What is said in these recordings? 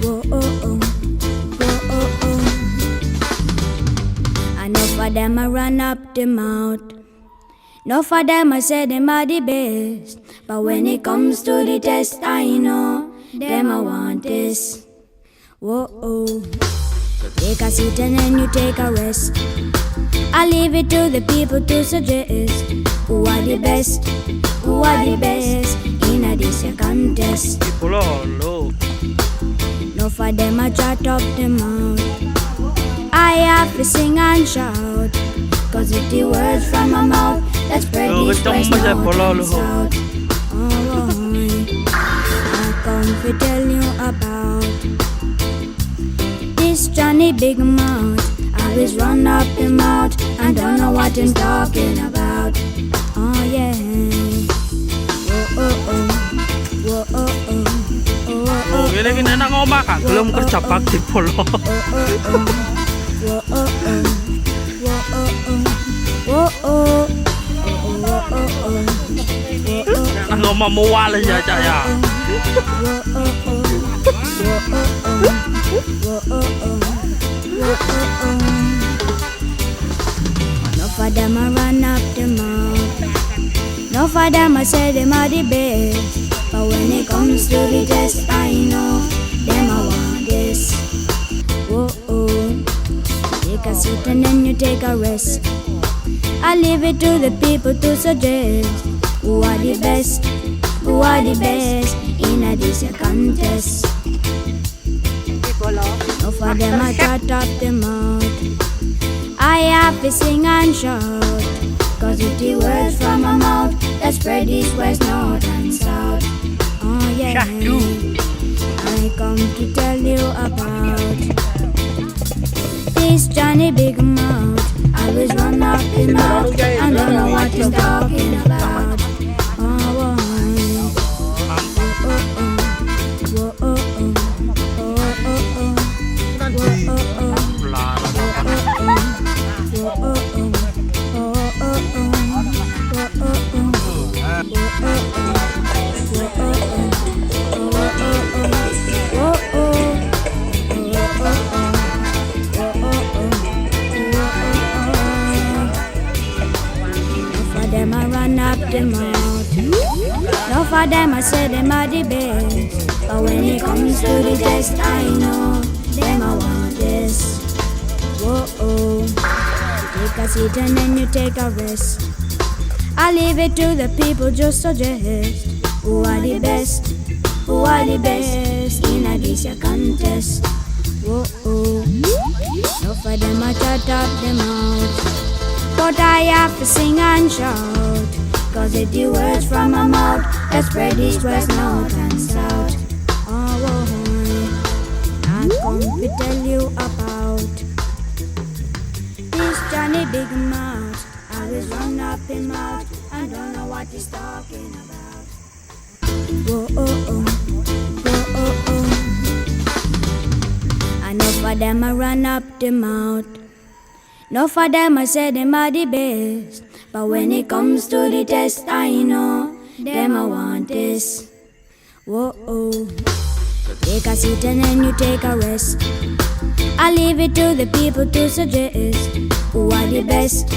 Whoa, oh, oh. Whoa, oh, oh. Enough of them a run up the mouth. Enough of them a say them are the best. But when it comes to the test, I know them a want this. Whoa, oh. Take a seat and then you take a rest. I leave it to the people to suggest who are the best, who are the best in a this contest. No for them a chat up the mouth. I have to sing and shout, cause it's the words from my mouth that spread this west, north and south. Oh, I come to tell you about this Johnny Big Mouth. I always run up the mouth and don't know what I'm talking about. Oh yeah. Whoa, oh, oh. Whoa, oh, oh. Oh, ini enak ngomong kan, belum kerja bakti polo. Whoa, oh, oh. Whoa, oh, oh. Whoa, oh. Ngomong mual ya cak ya. No for them a run up the mouth. No for them a say them are the best. But when it comes to the test, I know them a want this. Whoa, oh. Take a seat and then you take a rest. I leave it to the people to suggest who are the best, who are the best in a this contest. No for them a chat up the mouth. I have to sing and shout, cause it's the words from my mouth that spread this west, north and south. Oh yeah, I come to tell you about this Johnny Big Mouth. I always run up the mouth and don't know what he's talking about. Oh, whoa, oh, oh. Whoa, oh, oh. Them I run up the mouth. No for them I say them are the best. But when it comes to the test, I know them I want this. Whoa, oh. Take a seat and then you take a rest. I leave it to the people just suggest who are the best, who are the best in a this contest. Whoa, oh. No for them I chat up the mouth. But I have to sing and shout, cause it's the words from my mouth that spread east, west, north and south. Oh, I come to tell you about this Johnny Big Mouth. I always run up his mouth and don't know what he's talking about. Whoa, oh, oh. Whoa, oh, oh. I know for them I run up the mouth. No for them I say them are the best. But when it comes to the test, I know them I want this. Whoa, oh. Take a seat and then you take a rest. I leave it to the people to suggest who are the best,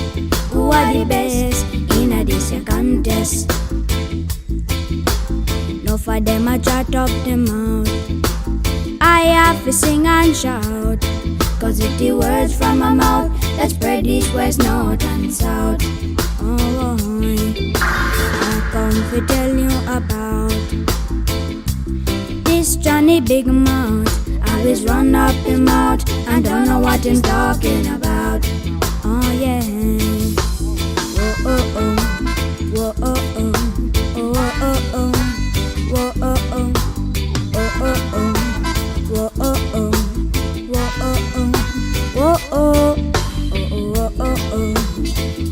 who are the best in a this contest. No for them I chat up the mouth. I have to sing and shout, cause it's the words from my mouth that spread east, west, north and south. Oh, I come to tell you about this Johnny Big Mouth. I always run up the mouth and don't know what I'm talking about. Oh yeah. Whoa, oh, oh. Whoa, oh, oh. Oh, oh, oh. Whoa, oh, oh. Oh, oh, oh. Whoa, oh, oh. Whoa, oh, oh. Whoa, oh. Whoa, oh, oh. Whoa, oh, oh.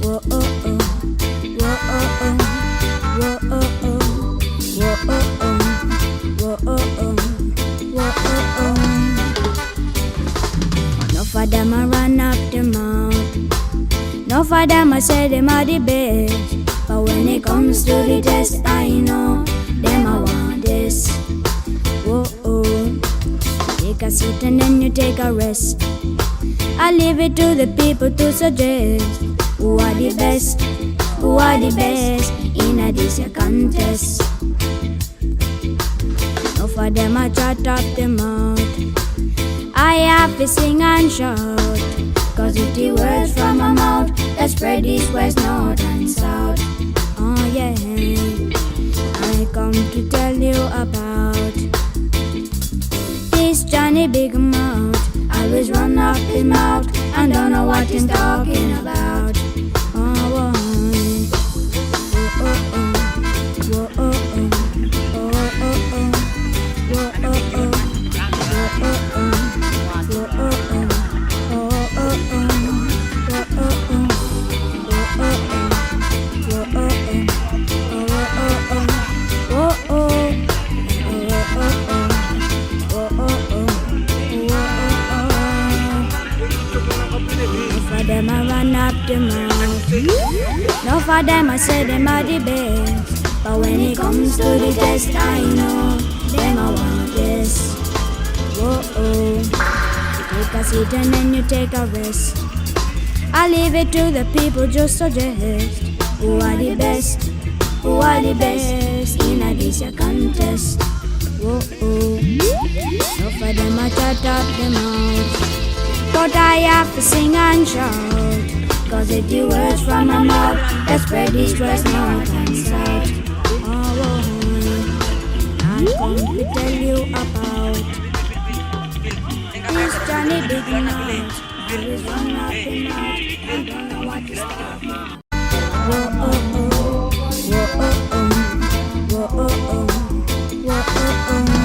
Whoa, oh, oh. Whoa, oh, oh. Whoa, oh, oh. Whoa, oh, oh. Whoa, oh, oh. Whoa, oh, oh. No for them I run up the mouth. No for them I say them are the best. But when it comes to the test, I know them I want this. Whoa, oh. take a seat and then you take a rest. I leave it to the people to suggest who are the best, who are the best in a this year contest. No for them I chat up the mouth, I have to sing and shout, cause it's the words from my mouth that spread east, west, north and south. Oh yeah, I come to tell you about this Johnny Big Mouth. Always run up his mouth and don't know what he's talking about. Oh, oh, oh, oh, oh, oh, them I run up the mouth. No for them I say them are the best, but when it comes to the test I know them I want this. Whoa, oh. You take a seat and then you take a rest. I leave it to the people just suggest who are the best, who are the best in a this year contest. Whoa, oh. No for them I chat up the mouth, but I have to sing and shout, cause it's the words from my mouth that spread east, west, north and south. Oh, I'm going to tell you about this Johnny Big Mouth. Always run up the mouth, I don't know what to stop. Whoa, oh, oh, whoa, oh, oh, whoa, oh, oh, whoa, oh, oh.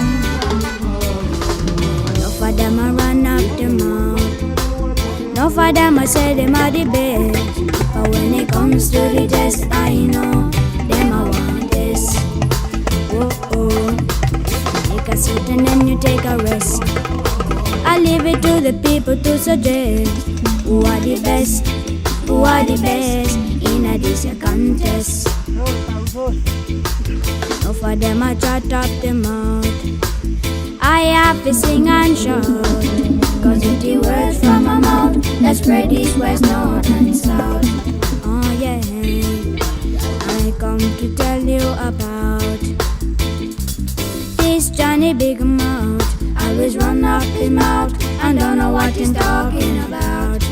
No for them I run up the mouth, no for them I say them are the best, but when it comes to the test I know them I want this. Whoa, oh. Take a seat and then you take a rest. I leave it to the people to suggest who are the best, who are the best in a this year contest. No for them I chat up the mouth, I have to sing and shout, cause it's the words from my mouth that spread east, west, north and south. Oh yeah, I come to tell you about this Johnny Big Mouth. Always run up his mouth and don't know what he's talking about.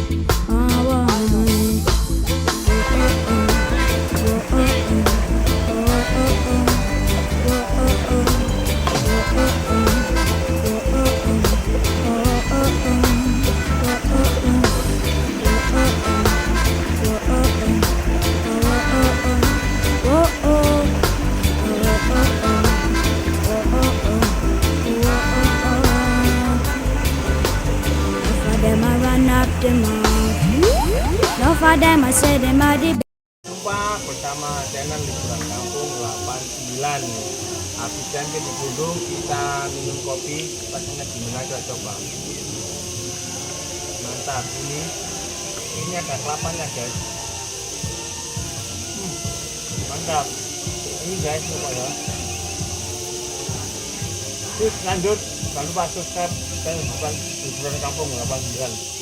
Oh, oh, no for them I say them are the best. Jumpa bersama channel Liburan Kampung 89. Habis dan ke Delundung kita minum kopi, pasangnya gimana aja coba. Mantap ini ada kelapanya guys. Mantap. Ini guys coba ya. Terus lanjut, jangan lupa subscribe channel Liburan Kampung 89.